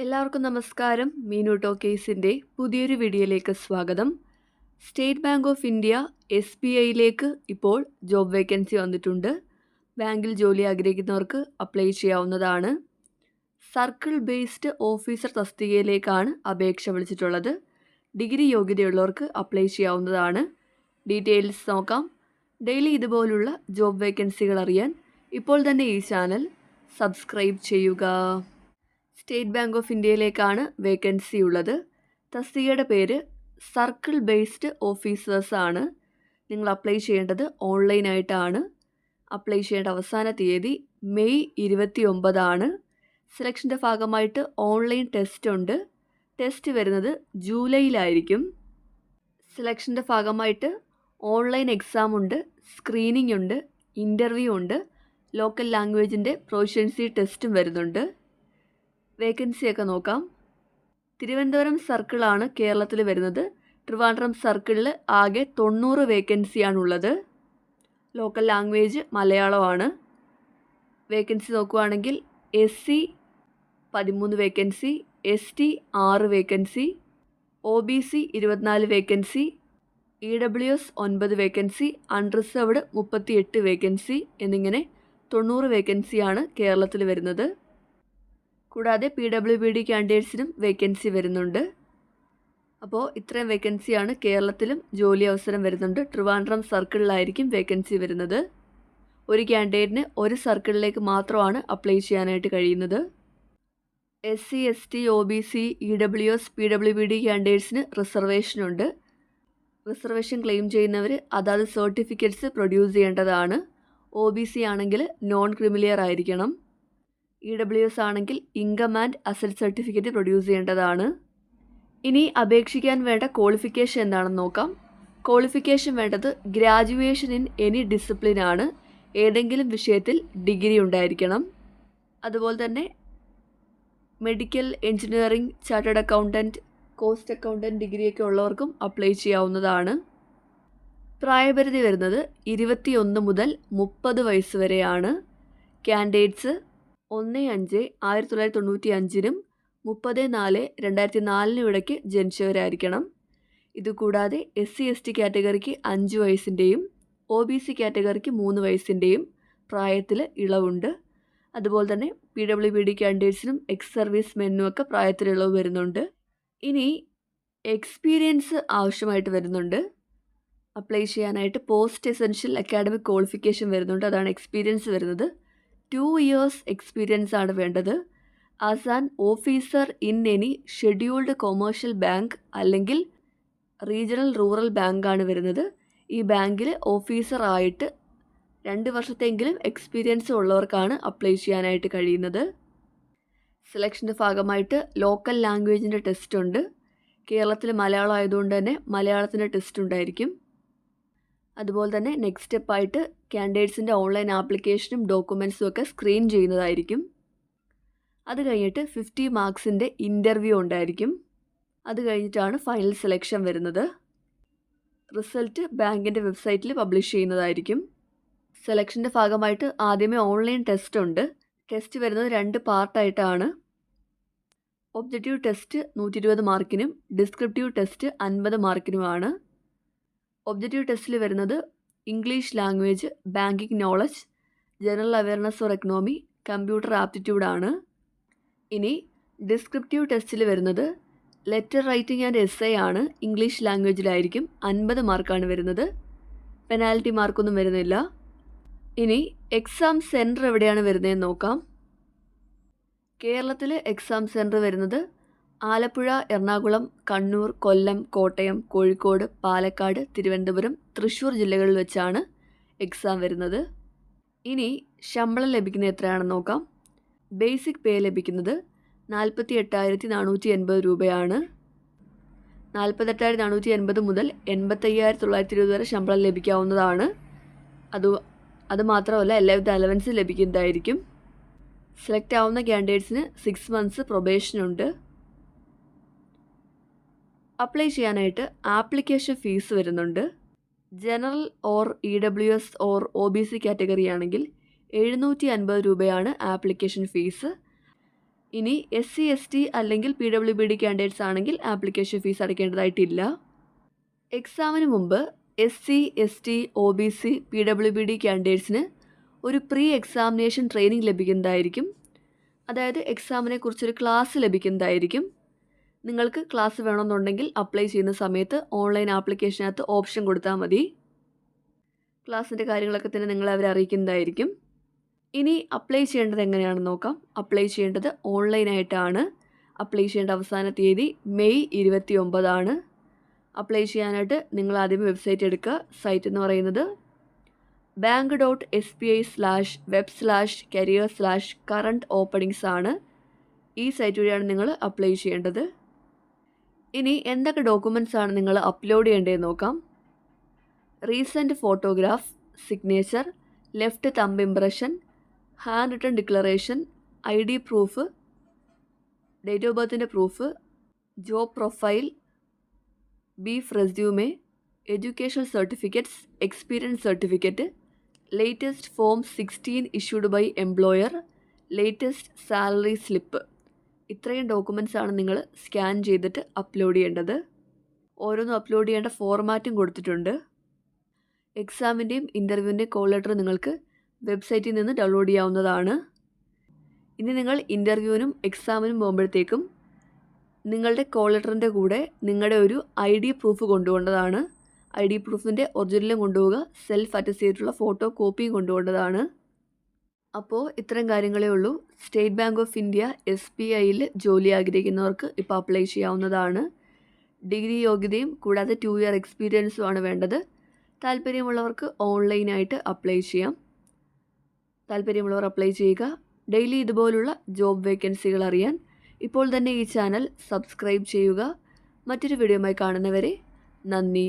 എല്ലാവർക്കും നമസ്കാരം. മീനു ടോക്കേസിൻ്റെ പുതിയൊരു വീഡിയോയിലേക്ക് സ്വാഗതം. സ്റ്റേറ്റ് ബാങ്ക് ഓഫ് ഇന്ത്യ SBIയിലേക്ക് ഇപ്പോൾ ജോബ് വേക്കൻസി വന്നിട്ടുണ്ട്. ബാങ്കിൽ ജോലി ആഗ്രഹിക്കുന്നവർക്ക് അപ്ലൈ ചെയ്യാവുന്നതാണ്. സർക്കിൾ ബേസ്ഡ് ഓഫീസർ തസ്തികയിലേക്കാണ് അപേക്ഷ വിളിച്ചിട്ടുള്ളത്. ഡിഗ്രി യോഗ്യതയുള്ളവർക്ക് അപ്ലൈ ചെയ്യാവുന്നതാണ്. ഡീറ്റെയിൽസ് നോക്കാം. ഡെയിലി ഇതുപോലുള്ള ജോബ് വേക്കൻസികൾ അറിയാൻ ഇപ്പോൾ തന്നെ ഈ ചാനൽ സബ്സ്ക്രൈബ് ചെയ്യുക. സ്റ്റേറ്റ് ബാങ്ക് ഓഫ് ഇന്ത്യയിലേക്കാണ് വേക്കൻസി ഉള്ളത്. തസ്തികയുടെ പേര് സർക്കിൾ ബേസ്ഡ് ഓഫീസേഴ്സ് ആണ്. നിങ്ങൾ അപ്ലൈ ചെയ്യേണ്ടത് ഓൺലൈനായിട്ടാണ്. അപ്ലൈ ചെയ്യേണ്ട അവസാന തീയതി മെയ് 29 സെലക്ഷൻ്റെ ഭാഗമായിട്ട് ഓൺലൈൻ ടെസ്റ്റ് ഉണ്ട്. ടെസ്റ്റ് വരുന്നത് ജൂലൈയിലായിരിക്കും. സെലക്ഷൻ്റെ ഭാഗമായിട്ട് ഓൺലൈൻ എക്സാം ഉണ്ട്, സ്ക്രീനിംഗ് ഉണ്ട്, ഇൻ്റർവ്യൂ ഉണ്ട്, ലോക്കൽ ലാംഗ്വേജിൻ്റെ പ്രൊഫഷ്യൻസി ടെസ്റ്റും വരുന്നുണ്ട്. വേക്കൻസിയൊക്കെ നോക്കാം. തിരുവനന്തപുരം സർക്കിളാണ് കേരളത്തിൽ വരുന്നത്. ട്രിവാൻഡ്രം സർക്കിളിൽ ആകെ 90 വേക്കൻസിയാണുള്ളത്. ലോക്കൽ ലാംഗ്വേജ് മലയാളമാണ്. വേക്കൻസി നോക്കുകയാണെങ്കിൽ SC 13 vacancy, ST 6 vacancy, OBC 24 vacancy, EWS 9 vacancy, unreserved 38 vacancy എന്നിങ്ങനെ 90 വേക്കൻസിയാണ് കേരളത്തിൽ വരുന്നത്. കൂടാതെ PWBD കാൻഡിഡേറ്റ്സിനും വേക്കൻസി വരുന്നുണ്ട്. അപ്പോൾ ഇത്രയും വേക്കൻസിയാണ് കേരളത്തിലും ജോലി അവസരം വരുന്നുണ്ട്. ട്രിവാൻഡ്രം സർക്കിളിലായിരിക്കും വേക്കൻസി വരുന്നത്. ഒരു കാൻഡിഡേറ്റിന് ഒരു സർക്കിളിലേക്ക് മാത്രമാണ് അപ്ലൈ ചെയ്യാനായിട്ട് കഴിയുന്നത്. SC, ST, OBC, EWS, PWBD കാൻഡിഡേറ്റ്സിന് റിസർവേഷനുണ്ട്. റിസർവേഷൻ ക്ലെയിം ചെയ്യുന്നവർ അതാത് സർട്ടിഫിക്കറ്റ്സ് പ്രൊഡ്യൂസ് ചെയ്യേണ്ടതാണ്. OBC ആണെങ്കിൽ നോൺ ക്രിമിലിയർ ആയിരിക്കണം. EWS ആണെങ്കിൽ income and asset certificate produce ചെയ്യേണ്ടതാണ്. ഇനി അപേക്ഷിക്കാൻ വേണ്ട ക്വാളിഫിക്കേഷൻ എന്താണെന്ന് നോക്കാം. ക്വാളിഫിക്കേഷൻ വേണ്ടത് ഗ്രാജുവേഷൻ ഇൻ എനി ഡിസിപ്ലിൻ ആണ്. ഏതെങ്കിലും വിഷയത്തിൽ ഡിഗ്രി ഉണ്ടായിരിക്കണം. അതുപോലെ തന്നെ medical, engineering, chartered accountant, cost accountant ഡിഗ്രിയൊക്കെ ഉള്ളവർക്കും അപ്ലൈ ചെയ്യാവുന്നതാണ്. പ്രായപരിധി വരുന്നത് 21 മുതൽ 30 വയസ്സ് വരെയാണ്. കാൻഡിഡേറ്റ്സ് 1/5/1995 30/4/2004 ഇടയ്ക്ക് ജനിച്ചവരായിരിക്കണം. ഇതുകൂടാതെ SC, ST കാറ്റഗറിക്ക് 5 വയസ്സിൻ്റെയും OBC കാറ്റഗറിക്ക് 3 വയസ്സിൻ്റെയും പ്രായത്തിൽ ഇളവുണ്ട്. അതുപോലെ തന്നെ PWBD കാൻഡിഡേറ്റ്സിനും എക്സ് സർവീസ് മെന്നും ഒക്കെ പ്രായത്തിൽ ഇളവ് വരുന്നുണ്ട്. ഇനി എക്സ്പീരിയൻസ് ആവശ്യമായിട്ട് വരുന്നുണ്ട്. അപ്ലൈ ചെയ്യാനായിട്ട് പോസ്റ്റ് എസെൻഷ്യൽ അക്കാഡമിക് ക്വാളിഫിക്കേഷൻ വരുന്നുണ്ട്. അതാണ് എക്സ്പീരിയൻസ് വരുന്നത്. 2 years എക്സ്പീരിയൻസ് ആണ് വേണ്ടത്. As an officer in any scheduled commercial bank അല്ലെങ്കിൽ റീജിയണൽ റൂറൽ ബാങ്കാണ് വരുന്നത്. ഈ ബാങ്കിൽ ഓഫീസറായിട്ട് 2 വർഷത്തെങ്കിലും എക്സ്പീരിയൻസ് ഉള്ളവർക്കാണ് അപ്ലൈ ചെയ്യാനായിട്ട് കഴിയുന്നത്. സെലക്ഷൻ്റെ ഭാഗമായിട്ട് ലോക്കൽ ലാംഗ്വേജിൻ്റെ ടെസ്റ്റ് ഉണ്ട്. കേരളത്തിൽ മലയാളം ആയതുകൊണ്ട് തന്നെ മലയാളത്തിൻ്റെ ടെസ്റ്റ് ഉണ്ടായിരിക്കും. അതുപോലെ തന്നെ നെക്സ്റ്റ് സ്റ്റെപ്പായിട്ട് കാൻഡിഡേറ്റ്സിൻ്റെ ഓൺലൈൻ ആപ്ലിക്കേഷനും ഡോക്യുമെൻറ്റ്സും ഒക്കെ സ്ക്രീൻ ചെയ്യുന്നതായിരിക്കും. അത് കഴിഞ്ഞിട്ട് 50 മാർക്സിൻ്റെ ഇൻ്റർവ്യൂ ഉണ്ടായിരിക്കും. അത് കഴിഞ്ഞിട്ടാണ് ഫൈനൽ സെലക്ഷൻ വരുന്നത്. റിസൾട്ട് ബാങ്കിൻ്റെ വെബ്സൈറ്റിൽ പബ്ലിഷ് ചെയ്യുന്നതായിരിക്കും. സെലക്ഷൻ്റെ ഭാഗമായിട്ട് ആദ്യമേ ഓൺലൈൻ ടെസ്റ്റ് ഉണ്ട്. ടെസ്റ്റ് വരുന്നത് 2 പാർട്ടായിട്ടാണ്. ഒബ്ജക്റ്റീവ് ടെസ്റ്റ് 120 മാർക്കിനും ഡിസ്ക്രിപ്റ്റീവ് ടെസ്റ്റ് 50 മാർക്കിനുമാണ്. ഒബ്ജക്റ്റീവ് ടെസ്റ്റിൽ വരുന്നത് English language, banking knowledge, general awareness or economy, computer ആപ്റ്റിറ്റ്യൂഡാണ്. ഇനി ഡിസ്ക്രിപ്റ്റീവ് ടെസ്റ്റിൽ വരുന്നത് ലെറ്റർ റൈറ്റിംഗ് ആൻഡ് എസ്സേ ആണ്. ഇംഗ്ലീഷ് ലാംഗ്വേജിലായിരിക്കും. 50 മാർക്കാണ് വരുന്നത്. പെനാൽറ്റി മാർക്കൊന്നും വരുന്നില്ല. ഇനി എക്സാം സെൻറ്റർ എവിടെയാണ് വരുന്നതെന്ന് നോക്കാം. കേരളത്തിൽ എക്സാം സെൻറ്റർ വരുന്നത് ആലപ്പുഴ, എറണാകുളം, കണ്ണൂർ, കൊല്ലം, കോട്ടയം, കോഴിക്കോട്, പാലക്കാട്, തിരുവനന്തപുരം, തൃശ്ശൂർ ജില്ലകളിൽ വെച്ചാണ് എക്സാം വരുന്നത്. ഇനി ശമ്പളം ലഭിക്കുന്നത് എത്രയാണെന്ന് നോക്കാം. ബേസിക് പേ ലഭിക്കുന്നത് 48,480 രൂപയാണ്. 48,480 മുതൽ 85,920 വരെ ശമ്പളം ലഭിക്കാവുന്നതാണ്. അതുമാത്രമല്ല എല്ലാവിധ അലവൻസ് ലഭിക്കുന്നതായിരിക്കും. സെലക്ട് ആവുന്ന കാൻഡിഡേറ്റ്സിന് 6 months പ്രൊബേഷനുണ്ട്. അപ്ലൈ ചെയ്യാനായിട്ട് ആപ്ലിക്കേഷൻ ഫീസ് വരുന്നുണ്ട്. General or EWS or OBC category ആണെങ്കിൽ 750 രൂപയാണ് ആപ്ലിക്കേഷൻ ഫീസ്. ഇനി SC/ST അല്ലെങ്കിൽ PWBD കാൻഡിഡേറ്റ്സ് ആണെങ്കിൽ ആപ്ലിക്കേഷൻ ഫീസ് അടയ്ക്കേണ്ടതായിട്ടില്ല. എക്സാമിന് മുമ്പ് SC/ST, OBC, PWBD കാൻഡിഡേറ്റ്സിന് ഒരു പ്രീ എക്സാമിനേഷൻ ട്രെയിനിങ് ലഭിക്കുന്നതായിരിക്കും. അതായത് എക്സാമിനെ കുറിച്ചൊരു ക്ലാസ് ലഭിക്കുന്നതായിരിക്കും. നിങ്ങൾക്ക് ക്ലാസ് വേണമെന്നുണ്ടെങ്കിൽ അപ്ലൈ ചെയ്യുന്ന സമയത്ത് ഓൺലൈൻ ആപ്ലിക്കേഷനകത്ത് ഓപ്ഷൻ കൊടുത്താൽ മതി. ക്ലാസ്സിൻ്റെ കാര്യങ്ങളൊക്കെ തന്നെ നിങ്ങളെ അവർ അറിയിക്കുന്നതായിരിക്കും. ഇനി അപ്ലൈ ചെയ്യേണ്ടത് എങ്ങനെയാണെന്ന് നോക്കാം. അപ്ലൈ ചെയ്യേണ്ടത് ഓൺലൈനായിട്ടാണ്. അപ്ലൈ ചെയ്യേണ്ട അവസാന തീയതി മെയ് 29 ആണ്. അപ്ലൈ ചെയ്യാനായിട്ട് നിങ്ങൾ ആദ്യം വെബ്സൈറ്റ് എടുക്കുക. സൈറ്റ് എന്ന് പറയുന്നത് bank.sbi/web/career/current openings ആണ്. ഈ സൈറ്റ് വഴിയാണ് നിങ്ങൾ അപ്ലൈ ചെയ്യേണ്ടത്. ഇനി എന്തൊക്കെ ഡോക്യുമെൻറ്റ്സ് ആണ് നിങ്ങൾ അപ്ലോഡ് ചെയ്യേണ്ടതെന്ന് നോക്കാം. Recent photograph, signature, left thumb impression, hand written declaration, ID proof, date of ബർത്തിൻ്റെ പ്രൂഫ്, ജോബ് പ്രൊഫൈൽ, ബീഫ് resume, education certificates, experience certificate, latest form 16 issued by employer, latest salary slip. ഇത്രയും documents ആണ് നിങ്ങൾ scan ചെയ്തിട്ട് upload ചെയ്യേണ്ടത്. ഓരോന്നും upload ചെയ്യേണ്ട ഫോർമാറ്റും കൊടുത്തിട്ടുണ്ട്. എക്സാമിൻ്റെയും ഇൻ്റർവ്യൂവിൻ്റെയും കോൾ ലെറ്റർ നിങ്ങൾക്ക് വെബ്സൈറ്റിൽ നിന്ന് ഡൗൺലോഡ് ചെയ്യാവുന്നതാണ്. ഇനി നിങ്ങൾ ഇൻ്റർവ്യൂവിനും എക്സാമിനും പോകുമ്പോഴത്തേക്കും നിങ്ങളുടെ കോൾ ലെറ്ററിൻ്റെ കൂടെ നിങ്ങളുടെ ഒരു ID പ്രൂഫ് കൊണ്ടുപോകേണ്ടതാണ്. ID പ്രൂഫിൻ്റെ ഒറിജിനലും കൊണ്ടുപോവുക, സെൽഫ് അറ്റസ്റ്റ് ചെയ്തിട്ടുള്ള ഫോട്ടോ കോപ്പിയും കൊണ്ടുപോകേണ്ടതാണ്. അപ്പോൾ ഇത്തരം കാര്യങ്ങളേ ഉള്ളൂ. സ്റ്റേറ്റ് ബാങ്ക് ഓഫ് ഇന്ത്യ SBIയിൽ ജോലി ആഗ്രഹിക്കുന്നവർക്ക് ഇപ്പോൾ അപ്ലൈ ചെയ്യാവുന്നതാണ്. ഡിഗ്രി യോഗ്യതയും കൂടാതെ 2 ഇയർ എക്സ്പീരിയൻസുമാണ് വേണ്ടത്. താല്പര്യമുള്ളവർക്ക് ഓൺലൈനായിട്ട് അപ്ലൈ ചെയ്യാം. താല്പര്യമുള്ളവർ അപ്ലൈ ചെയ്യുക. ഡെയിലി ഇതുപോലുള്ള ജോബ് വേക്കൻസികൾ അറിയാൻ ഇപ്പോൾ തന്നെ ഈ ചാനൽ സബ്സ്ക്രൈബ് ചെയ്യുക. മറ്റൊരു വീഡിയോയുമായി കാണുന്നവരെ നന്ദി.